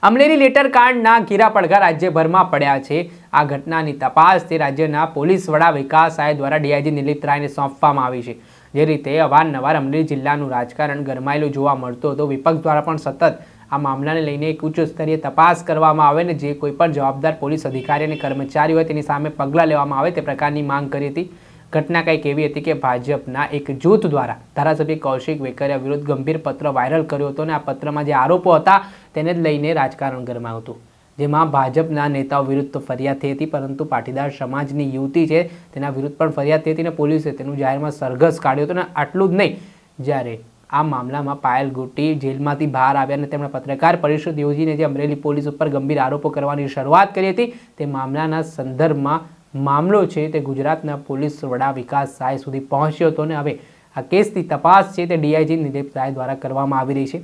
Amreli letter કાંડના ઘેરા પડઘા રાજ્યભરમાં પડ્યા છે। આ ઘટનાની તપાસ તે રાજ્યના પોલીસ વડા વિકાસ રાય દ્વારા ડીઆઈજી નિલીપ રાયને સોંપવામાં આવી છે। જે રીતે અવારનવાર અમરેલી જિલ્લાનું રાજકારણ ગરમાયેલું જોવા મળતું હતું, વિપક્ષ દ્વારા પણ સતત આ મામલાને લઈને એક ઉચ્ચ સ્તરીય તપાસ કરવામાં આવે ને જે કોઈપણ જવાબદાર પોલીસ અધિકારી અને કર્મચારી હોય તેની સામે પગલાં લેવામાં આવે તે પ્રકારની માંગ કરી હતી। ઘટના કંઈક એવી હતી કે ભાજપના એક જૂથ દ્વારા ધારાસભ્ય કૌશિક વેકરિયા વિરુદ્ધ ગંભીર પત્ર વાયરલ કર્યો હતો અને આ પત્રમાં જે આરોપો હતા તેને જ લઈને રાજકારણ ગરમાયું હતું, જેમાં ભાજપના નેતાઓ વિરુદ્ધ ફરિયાદ થઈ હતી, પરંતુ પાટીદાર સમાજની યુવતી છે તેના વિરુદ્ધ પણ ફરિયાદ થઈ હતી અને પોલીસે તેનું જાહેરમાં સરઘસ કાઢ્યો હતો। અને આટલું જ નહીં, જ્યારે આ મામલામાં પાયલ ગોટી જેલમાંથી બહાર આવ્યા અને તેમણે પત્રકાર પરિષદ યોજીને જે અમરેલી પોલીસ ઉપર ગંભીર આરોપો કરવાની શરૂઆત કરી હતી તે મામલાના સંદર્ભમાં મામલો છે તે ગુજરાતના પોલીસ વડા વિકાસ રાય સુધી પહોંચ્યો હતો અને હવે આ કેસની તપાસ છે તે ડીઆઈજી નિલીપ રાય દ્વારા કરવામાં આવી રહી છે।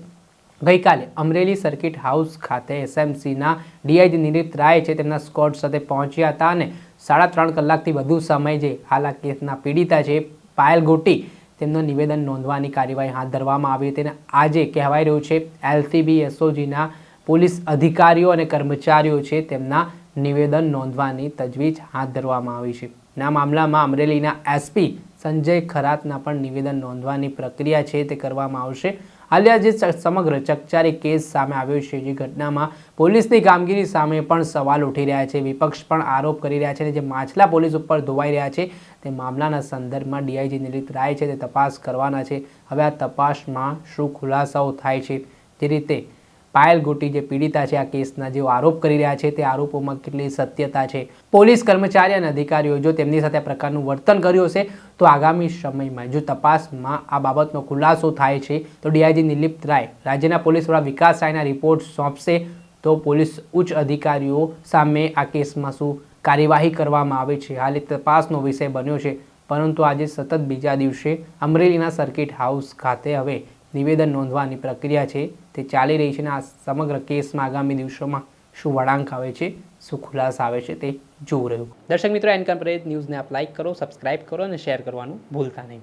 ગઈકાલે અમરેલી સર્કિટ હાઉસ ખાતે એસએમસીના ડીઆઈજી નિલીપ રાય છે તેમના સ્કોડ સાથે પહોંચ્યા હતા અને 3.5 કલાકથી વધુ સમય જે હાલ આ કેસના પીડિતા છે પાયલ ગોટી તેમનું નિવેદન નોંધવાની કાર્યવાહી હાથ ધરવામાં આવી હતી અને આજે કહેવાય રહ્યું છે એલસીબી એસઓજીના પોલીસ અધિકારીઓ અને કર્મચારીઓ છે તેમના નિવેદન નોંધવાની તજવીજ હાથ ધરવામાં આવી છે। આ મામલામાં અમરેલીના એસપી સંજય ખરાતના પણ નિવેદન નોંધવાની પ્રક્રિયા છે તે કરવામાં આવશે। હાલ જે સમગ્ર ચકચારી કેસ સામે આવ્યો છે, જે ઘટનામાં પોલીસની કામગીરી સામે પણ સવાલ ઉઠી રહ્યા છે, વિપક્ષ પણ આરોપ કરી રહ્યા છે અને જે માછલા પોલીસ ઉપર ધોવાઈ રહ્યા છે તે મામલાના સંદર્ભમાં ડીઆઈજી નિલીપ રાય છે તે તપાસ કરવાના છે। હવે આ તપાસમાં શું ખુલાસાઓ થાય છે, જે રીતે પાયલ ગોટી જે પીડિતા છે આ કેસના જેઓ આરોપ કરી રહ્યા છે તે આરોપોમાં કેટલી સત્યતા છે, પોલીસ કર્મચારી અને અધિકારીઓ જો તેમની સાથે આ પ્રકારનું વર્તન કર્યું હશે તો આગામી સમયમાં જો તપાસમાં આ બાબતનો ખુલાસો થાય છે તો ડીઆઈજી નિલીપ રાય રાજ્યના પોલીસ વડા વિકાસ રાયના રિપોર્ટ સોંપશે તો પોલીસ ઉચ્ચ અધિકારીઓ સામે આ કેસમાં શું કાર્યવાહી કરવામાં આવે છે હાલ એક તપાસનો વિષય બન્યો છે। પરંતુ આજે સતત બીજા દિવસે અમરેલીના સર્કિટ હાઉસ ખાતે હવે નિવેદન નોંધવાની પ્રક્રિયા છે તે ચાલી રહી છે અને આ સમગ્ર કેસમાં આગામી દિવસોમાં શું વળાંક આવે છે, શું ખુલાસા આવે છે તે જોવું રહ્યું। દર્શક મિત્રો, એનકમ પ્રેસ ન્યૂઝને આપ લાઇક કરો, સબસ્ક્રાઇબ કરો અને શેર કરવાનું ભૂલતા નહીં।